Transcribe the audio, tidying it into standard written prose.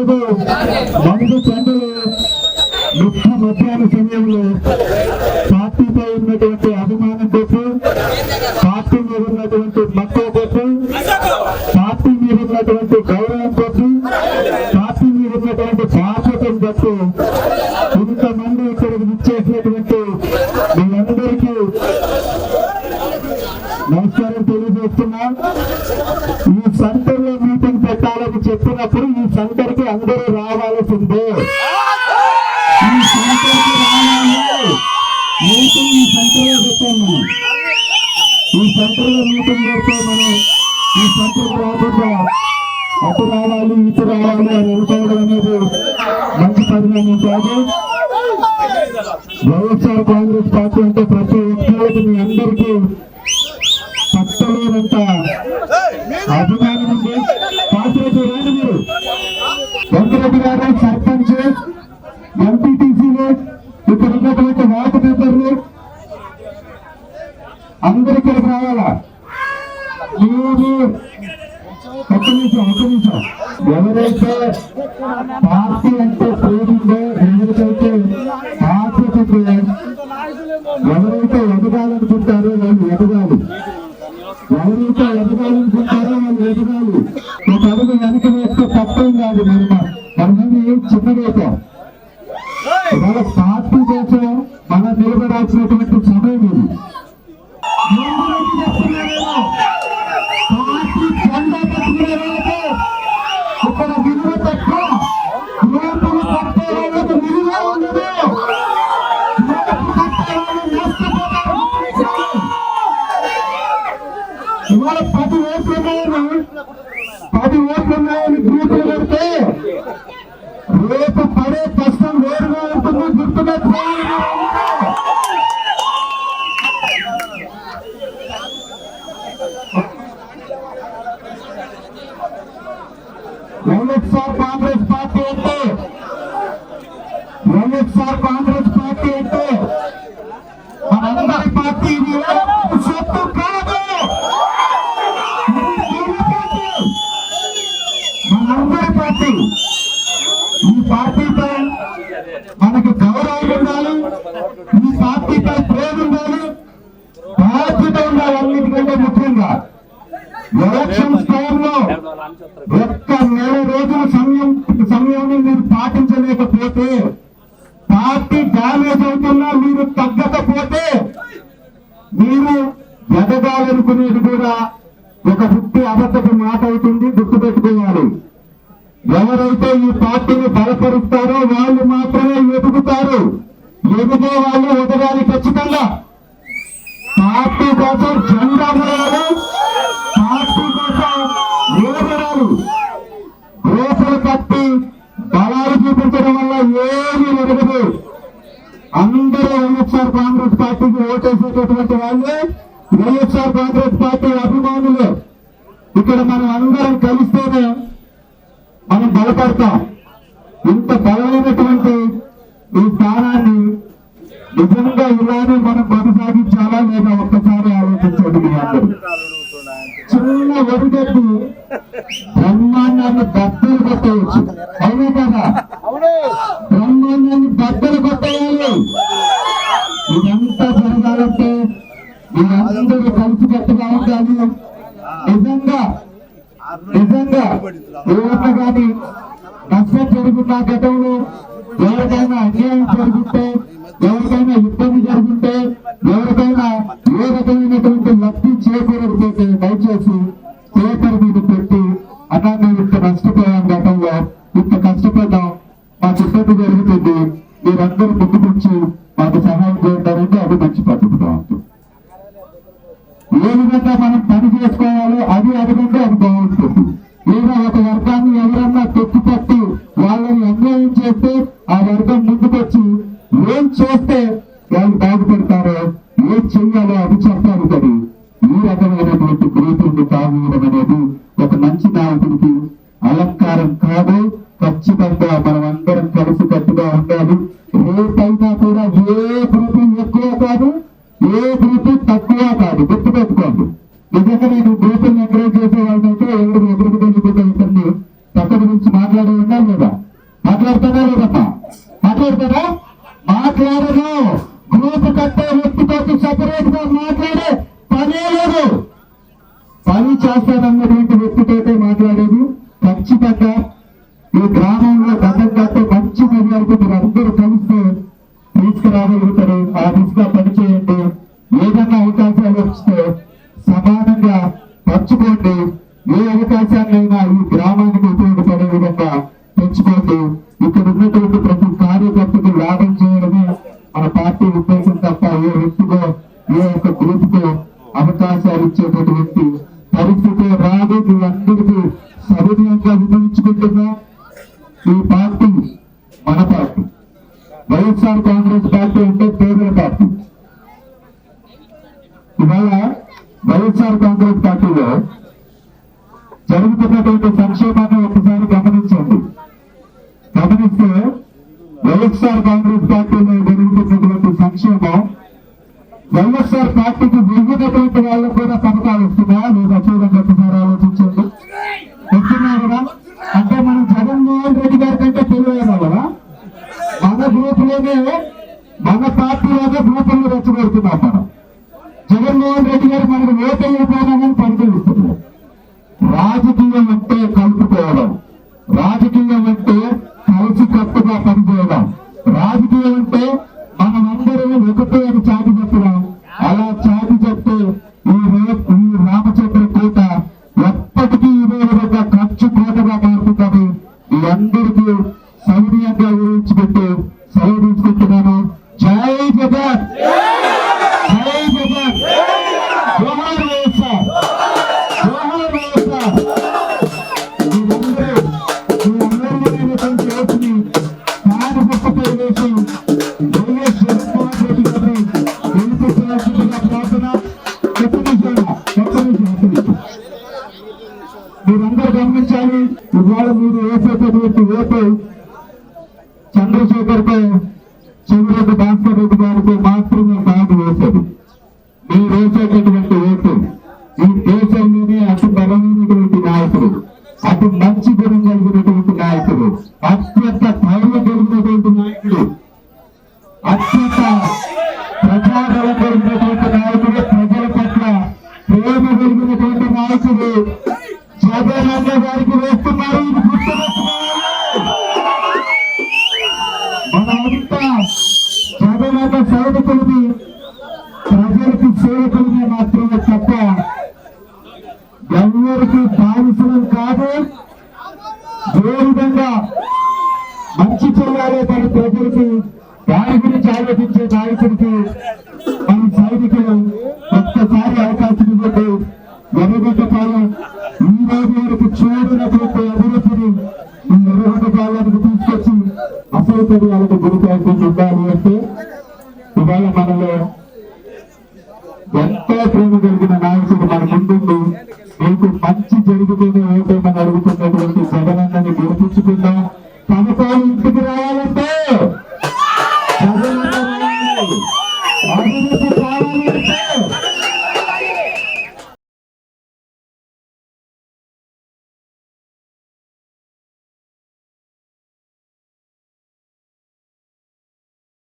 ఈరోజు మందు చెండలు ముఖ్య మధ్యాహ్న సమయంలో పార్టీపై ఉన్నటువంటి అభిమానం కోసం, పార్టీ మీద ఉన్నటువంటి మక్కువ కోసం, పార్టీ మీద ఉన్నటువంటి గౌరవం కోసం, పార్టీ మీద ఉన్నటువంటి బాధ్యతను బట్టి ఇంతమంది ఇక్కడికి ఇచ్చేసినటువంటి మీ అందరికీ నమస్కారం తెలియజేస్తున్నా. ఈ సెంటర్లో మీటింగ్ పెట్టాలని చెప్పినప్పుడు ఈ సెంటర్కి అందరూ రావాల్సిందే. ఈ సెంటర్కి రావాలి. మీటింగ్ ఈ సెంటర్లో పెట్టాం. మనం ఈ సెంటర్లో మీటింగ్ పెడితే మనం ఈ సెంటర్కి రాకుండా అటు రావాలి ఇటు రావాలి అని అనుకోవడం అనేది మంచి పరిణామం కాదు. వైఎస్ఆర్ కాంగ్రెస్ పార్టీ అంటే ప్రతి ఒక్కరికి మీ అందరికీ పట్టలేనంత అభిమానం ఉంది. పార్టీకి రాని మీరు వెంకరెడ్డి గారు సర్పంచ్, ఎంపీటీసీలు, ఇక్కడ ఉన్నటువంటి వార్డు మెంబర్లు అందరూ ఇక్కడికి రావాలా. మీరు ఒక్క నిమిషం ఎవరైతే పార్టీ అంటే ప్రేమిందో, ఎవరికైతే బాధ్యతకు ఎవరైతే ఎదగాలనుకుంటారో వాళ్ళు ఎదగాలి. ఎవరైతే ఎదగాలనుకుంటారో వాళ్ళు ఎదగాలి. ఒక అడుగు వెనక వేస్తే తప్పేం కాదు. మనమేమి చిన్నగైతాం. ఇవాళ పార్టీ కోసం మనం నిలబడాల్సినటువంటి సమయం ఇది. పార్టీ జెండా పట్టుకునే వాళ్ళకి ఇక్కడ విలువ తక్కువ, లోపల కట్టే వాళ్ళకి విలువ ఉండదు. ఇవాళ 10 ఓట్లున్నాయని గ్రూపులు పెడితే రేపు పడే కష్టం వేరుగా ఉంటుంది. గుర్తుపెట్టుకోవాలి. వైఎస్ఆర్ కాంగ్రెస్ పార్టీ అంటే మనందరి పార్టీ. సొత్తు కాదు, మనందరి పార్టీ. ఈ పార్టీపై మనకు గౌరవం ఉండాలి, ఈ పార్టీపై ప్రేమ ఉండాలి, బాధ్యత ఉండాలి. అన్నిటికంటే ముఖ్యంగా ఎలక్షన్స్ టైంలో ఒక్క నెల రోజుల సమయాన్ని మీరు పాటించలేకపోతే, పార్టీ డ్యామేజ్ అవుతున్నా మీరు తగ్గకపోతే, మీరు ఎదగాలనుకునేది కూడా ఒక బుద్ధి అబద్ధపు మాట అవుతుంది. గుర్తుపెట్టుకోవాలి. ఎవరైతే ఈ పార్టీని బలపరుస్తారో వాళ్ళు మాత్రమే ఎదుగుతారు. ఎదిగే వాళ్ళు ఎదగాలి ఖచ్చితంగా. పార్టీ కోసం జెండా పడాలి, పార్టీ కోసం నిలబడాలి. రేపులు కట్టి బలాలు చూపించడం వల్ల ఏమీ జరగదు. అందరూ వైఎస్ఆర్ కాంగ్రెస్ పార్టీకి ఓటేసేటటువంటి వాళ్ళే వైఎస్ఆర్ కాంగ్రెస్ పార్టీ అభిమానులు. ఇక్కడ మనం అందరం కలిస్తేనే మనం బలపడతాం. ఇంత బలమైనటువంటి ఈ స్థానాన్ని నిజంగా ఇలానే మనం కొనసాగించాలా లేదా ఒక్కసారి ఆలోచించండి. మీ అందరూ చిన్న ఒడిగట్టి బ్రహ్మాండాన్ని బద్దలు కొట్టవచ్చు. అవునే కదా? బ్రహ్మాండాన్ని బద్దలు కొట్టేయాలి. ఇదంతా జరగాలంటే మీరందరూ కలిసికట్టుగా ఉండాలి. నిజంగా ఏమన్నా కానీ నష్టం జరుగుతున్న గతంలో ఎవరికైనా అన్యాయం జరుగుతే, ఎవరికైనా ఇబ్బంది జరుగుతుంటే, ఎవరికైనా ఏ రకమైనటువంటి లబ్ధి చేకూరకపోతే దయచేసి పేపర్ మీద పెట్టి, అన్నా మేము ఇంత నష్టపోయాం, గతంలో ఇంత కష్టపడ్డాం, మాకు ఇబ్బంది జరుగుతుంది, మీరందరూ ముందుకొచ్చి మాకు సహాయం చేయండి. అది మంచి పద్ధతి బాగుంటుంది. ఏ విధంగా మనం పని చేసుకోవాలో అది అడగండి, అది బాగుంటుంది. లేదా ఒక వర్గాన్ని ఎవరన్నా తొక్కి పట్టి వాళ్ళని అన్యాయం చేస్తే ఆ వర్గం ముందుకొచ్చి ఏం చేస్తే వాళ్ళు బాగుపడతారో, ఏం చెయ్యాలో అది చెప్తారు. కానీ ఈ రకమైనటువంటి గ్రూపుల్ని తాగడం అనేది ఒక మంచి నాయకుడికి అలంకారం కాదు. ఖచ్చితంగా మనం అందరం కలిసి కట్టుగా ఉండాలి. రేపైనా కూడా ఏ గ్రూపు ఎక్కువ కాదు, ఏ గ్రూపు తక్కువ కాదు. గుర్తుపెట్టుకోండి. నిజంగా నేను గ్రూపుల్ని ఎంకరేజ్ చేసే వాళ్ళైతే ఎవరు ఎదురుకు వెళ్ళిపోతే ఇతన్ని పక్కన నుంచి మాట్లాడే ఉండాలి లేదా? మాట్లాడతారా లేదమ్మా? మాట్లాడతారా? మాట్లాడరు. గ్రూప్ కట్టే వ్యక్తితో సపరేట్ గా మాట్లాడే పనే లేదు. పని చేస్తానన్నటువంటి వ్యక్తితో మాట్లాడేది. ఖచ్చితంగా ఈ గ్రామంలో గతంలో మంచి మెజారిటీ మీరు అందరూ కలిస్తే తీసుకురాగలుగుతారు. ఆ దిశగా పనిచేయండి. ఏదన్నా అవకాశాలు వస్తే సమానంగా పంచుకోండి. ఏ అవకాశాన్నైనా ఈ గ్రామానికి ఉపయోగపడే విధంగా పెంచుకోండి. ఇక్కడ ఉన్నటువంటి ప్రతి కార్యకర్తకు లాభం చేయడమే మన పార్టీ ఉద్దేశం తప్ప ఏ వ్యక్తిలో ఏ ఒక్క గ్రూపుకో అవకాశాలు ఇచ్చేటటువంటి పరిస్థితి రాదు. మీ అందరికీ సవినయంగా వినియోగించుకుంటున్నా. ఈ పార్టీ మన పార్టీ. వైఎస్ఆర్ కాంగ్రెస్ పార్టీ అంటే పేదల పార్టీ. ఇవాళ వైఎస్ఆర్ కాంగ్రెస్ పార్టీలో జరుగుతున్నటువంటి సంక్షేమాన్ని ఒకసారి గమనించండి. గమనిస్తే వైఎస్ఆర్ కాంగ్రెస్ పార్టీలో జరుగుతున్నటువంటి సంక్షేమం వైఎస్ఆర్ పార్టీకి విరుగుతున్నటువంటి వాళ్ళకు కూడా పథకాలు వస్తున్నాయా లేదా చూడండి. ఒకసారి ఆలోచించండి. వస్తున్నాయి కదా? అంటే మనం జగన్మోహన్ రెడ్డి గారి కంటే తెలియదు కదా. మన గ్రూపులోనే మన పార్టీలోనే గ్రూపులను రెచ్చగొడుతున్నాం మనం. జగన్మోహన్ రెడ్డి గారు మనకు ఓటు అయిపోయినామని పరిశీలిస్తున్నారు. రాజకీయం అంటే కలుపుకోవడం, రాజకీయం అంటే కలిసి కట్టుగా పనిచేయడం, రాజకీయం అంటే మనమందరం ఒకటే అని చాటి చెప్పడం. అలా చాటి చెప్తే ఈ రామచంద్ర కోట ఎప్పటికీ ఇదే విధంగా ఖర్చు కోటగా మారుతున్నది. ఈ అందరికీ సౌర్యంగా ఊహించుకుంటూ సెలవు తీసుకుంటున్నాను. జై జగన్, జై జగన్, జోహార్ వైఎస్ఆర్, జోహార్ వైఎస్ఆర్. మీరందరూ గమనించాలి. ఇవాళ మీరు వేసేటటువంటి ఓటు చంద్రశేఖర్ పై చెవిరెడ్డి భాస్కర్ రెడ్డి గారికి మాత్రమే కాదు వేసేది. మీరు వేసేటటువంటి ఓటు ఈ దేశంలోనే అతి బలమైనటువంటి నాయకుడు, అతి మంచి గుణం కలిగినటువంటి నాయకుడు, అత్యంత ధైర్యం కలిగినటువంటి నాయకుడు, అత్యంత ప్రజాబలం కలిగినటువంటి నాయకుడు, ప్రజల పట్ల ప్రేమ కలిగినటువంటి నాయకుడు జగనన్న గారికి వేస్తున్నారు. ఇది గుర్తుపెట్టుకోవాలి. మనమంతా జగనన్న సైనికులని, ప్రజలకు సేవకులని మాత్రమే తప్ప ఎవరికి బానిసలం కాదు. ఏ విధంగా మంచి చేయాలి మన ప్రజలకి దాని గురించి ఆలోచించే నాయకుడికి మన సైనికులు ఒక్కసారి అవకాశం ఇవ్వండి. ఎర్రగడ్డ పాలన ఈ రోజు వరకు చూడనటువంటి అభివృద్ధిని ఈ ఎర్రగడ్డ పాలనకు తీసుకొచ్చి అసౌకర్యాలకు గురికాకుండా ఉండాలి అంటే ఇవాళ మనలో ఎంతో ప్రేమ కలిగిన నాయకుడు మన ముందుండి మీకు మంచి జరిగితేనే ఓటేమని అడుగుతున్నటువంటి జగనన్నని గుర్తించుకుందాం. పథకాలు ఇంటికి రావాలంటే జగనన్న అభివృద్ధి కావాలంటే